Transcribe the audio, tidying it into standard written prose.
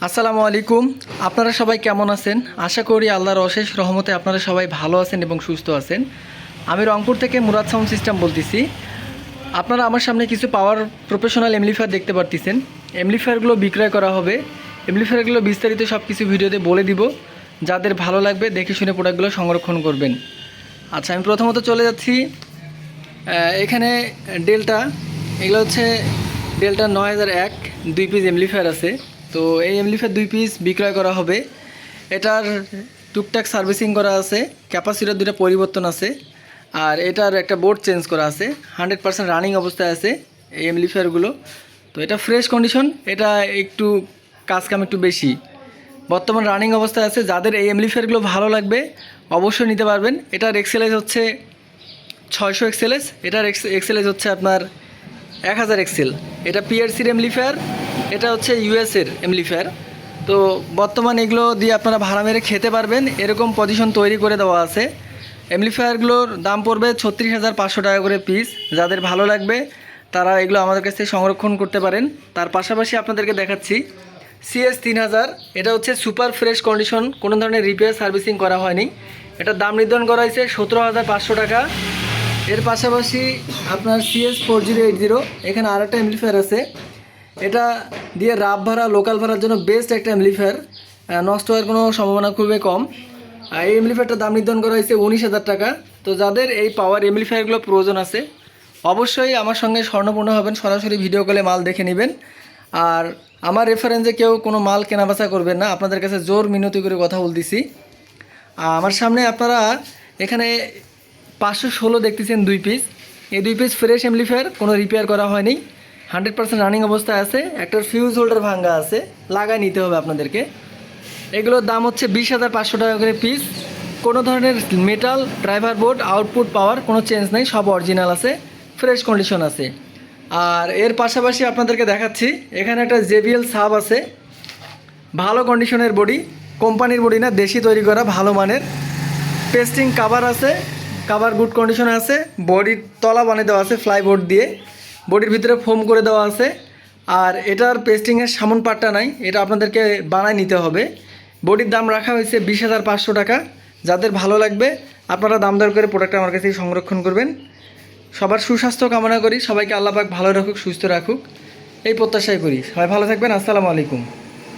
আসসালামু আলাইকুম। আপনারা সবাই কেমন আছেন? আশা করি আল্লাহর অশেষ রহমতে আপনারা সবাই ভালো আছেন এবং সুস্থ আছেন। আমি রংপুর থেকে মুরাদ সাউন্ড সিস্টেম বলতেছি। আপনারা আমার সামনে কিছু পাওয়ার প্রফেশনাল এমপ্লিফায়ার দেখতে পারতেছেন। এমপ্লিফায়ারগুলো বিক্রয় করা হবে। এমপ্লিফায়ারগুলো বিস্তারিত সব কিছু ভিডিওতে বলে দিব। যাদের ভালো লাগবে দেখে শুনে প্রোডাক্টগুলো সংরক্ষণ করবেন। আচ্ছা, আমি প্রথমত চলে যাচ্ছি এখানে ডেল্টা। এগুলো হচ্ছে ডেল্টা 9001 2 পিস এমপ্লিফায়ার আছে। তো এই এমপ্লিফায়ার 2 পিস বিক্রয় করা হবে। এটার টুকটাক সার্ভিসিং করা আছে, ক্যাপাসিটার দুটো পরিবর্তন আছে, আর এটার একটা বোর্ড চেঞ্জ করা আছে। 100% রানিং অবস্থায় আছে এই এমপ্লিফায়ারগুলো। তো এটা ফ্রেশ কন্ডিশন, এটা একটু কাজকাম একটু বেশি, বর্তমান রানিং অবস্থায় আছে। যাদের এই এমপ্লিফায়ারগুলো ভালো লাগবে অবশ্যই নিতে পারবেন। এটার এক্সেলেজ হচ্ছে 600 এক্সেলেজ, এটার এক্সেলেজ হচ্ছে আপনার 1000 এক্সেল। এটা পিআরসির এমপ্লিফায়ার, এটা হচ্ছে ইউএসের এমপ্লিফায়ার। তো বর্তমান এগুলো দিয়ে আপনারা ভাড়া মেরে খেতে পারবেন, এরকম পজিশন তৈরি করে দেওয়া আছে। এমপ্লিফায়ারগুলোর দাম পড়বে 36,500 টাকা করে পিস। যাদের ভালো লাগবে তারা এগুলো আমাদের কাছ থেকে সংরক্ষণ করতে পারেন। তার পাশাপাশি আপনাদেরকে দেখাচ্ছি সিএস 3000। এটা হচ্ছে সুপার ফ্রেশ কন্ডিশন, কোনো ধরনের রিপেয়ার সার্ভিসিং করা হয়নি। এটার দাম নির্ধারণ করা হয়েছে 17,500 টাকা। এর পাশাপাশি আপনার সিএস 4080, এখানে আর একটা এমপ্লিফায়ার আছে। এটা দিয়ে রাব ভাড়া, লোকাল ভাড়ার জন্য বেস্ট একটা এমপ্লিফায়ার, নষ্ট হওয়ার কোনো সম্ভাবনা খুবই কম। এই এমপ্লিফায়ারটার দাম নির্ধারণ করা হয়েছে 19,000 টাকা। তো যাদের এই পাওয়ার এমপ্লিফায়ারগুলো প্রয়োজন আছে অবশ্যই আমার সঙ্গে স্বর্ণপূর্ণ হবেন, সরাসরি ভিডিও কলে মাল দেখে নেবেন। আর আমার রেফারেন্সে কেউ কোনো মাল কেনাবেচা করবেন না, আপনাদের কাছে জোর মিনতি করে কথা বলতেছি। আমার সামনে আপনারা এখানে 516 দেখতেছেন 2 পিস। এই 2 পিস ফ্রেশ এমপ্লিফায়ার, কোনো রিপেয়ার করা হয়নি, 100% রানিং অবস্থায় আছে। একটা ফিউজ হোল্ডার ভাঙ্গা আছে, লাগাই নিতে হবে আপনাদেরকে। এগুলোর দাম হচ্ছে 20,500 টাকা করে পিস। কোনো ধরনের মেটাল, ড্রাইভার বোর্ড, আউটপুট পাওয়ার কোনো চেঞ্জ নেই, সব অরিজিনাল আছে, ফ্রেশ কন্ডিশন আছে। আর এর পাশাপাশি আপনাদেরকে দেখাচ্ছি এখানে একটা জেবিএল সাব আছে, ভালো কন্ডিশনের বডি, কোম্পানির বডি না, দেশি তৈরি করা ভালো মানের। পেস্টিং কাভার আছে, কাভার গুড কন্ডিশনে আছে। বডির তলা বানিয়ে দেওয়া আছে ফ্লাইবোর্ড দিয়ে, বডির ভিতরে ফোম করে দেওয়া আছে। আর এটার পেস্টিংয়ের সামন পার্টটা নাই, এটা আপনাদেরকে বানায় নিতে হবে। বডির দাম রাখা হয়েছে 20,500 টাকা। যাদের ভালো লাগবে আপনারা দাম দর করে প্রোডাক্টটা আমার কাছে সংরক্ষণ করবেন। সবার সুস্বাস্থ্য কামনা করি, সবাইকে আল্লাহ পাক ভালো রাখুক, সুস্থ রাখুক, এই প্রত্যাশাই করি। সবাই ভালো থাকবেন। আসসালামু আলাইকুম।